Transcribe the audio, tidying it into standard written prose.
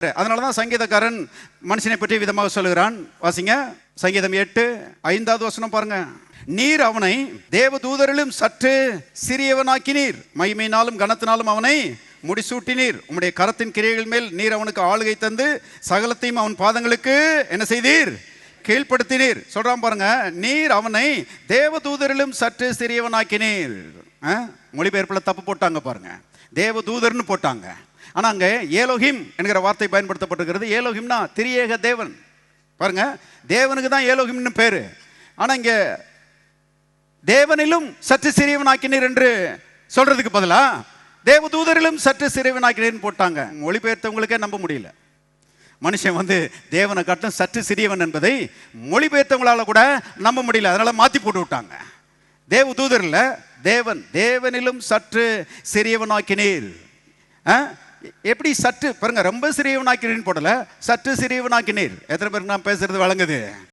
அதனாலதான் சங்கீதக்காரன் மனுஷனை பற்றி விதமாக சொல்லுகிறான். வாசிங்க சங்கீதம் 8:5 வசனம் பாருங்க. நீர் அவனை தேவ தூதரிலும் சற்று சிறியவனாக்கினீர், மகிமையினாலும் கனத்தினாலும் அவனை முடிசூட்டினீர். உம்முடைய கரத்தின் கிரியைகள் மேல் நீர் அவனுக்கு ஆளுகை தந்து சகலத்தையும் அவன் பாதங்களுக்கு என்ன செய்தீர்? கீழ்ப்படுத்தினீர். சொல்றான் பாருங்க, நீர் அவனை தேவ தூதரிலும் சற்று சிறியவனாக்கினீர். மொழிபெயர்ப்புல தப்பு போட்டாங்க பாருங்க, தேவ தூதர்னு போட்டாங்க. ஆனா அங்க ஏலோஹிம் என்கிற வார்த்தை பயன்படுத்தப்பட்டிருக்கிறது. ஏலோஹிம்னா திரியேக தேவன். பாருங்க, தேவனுக்கு தான் ஏலோஹிம்னு பேரு. ஆனா இங்க தேவனிலும் சற்று சிறியவனாக்கினீர் என்று சொல்றதுக்கு பதிலா தேவதூதரிலும் சற்று சிறியவனாக்கினீர்னு போட்டாங்க. மொழிபெயர்த்தவங்களுக்கே நம்ப முடியல. மனுஷன் தேவனை காட்டும் சற்று சிறியவன் என்பதை மொழிபெயர்த்தவங்களால கூட நம்ப முடியல. அதனால மாத்தி போட்டு விட்டாங்க. தேவதூதர்ல தேவன், தேவனிலும் சற்று சிறியவனாக்கினீர். எப்படி சற்று பாருங்க, ரொம்ப சிறியவனாக்கினீர் போடல, சற்று சிறியவனாக்கினீர். எத்தனை பேருக்கு நான் பேசுறது வழங்குது?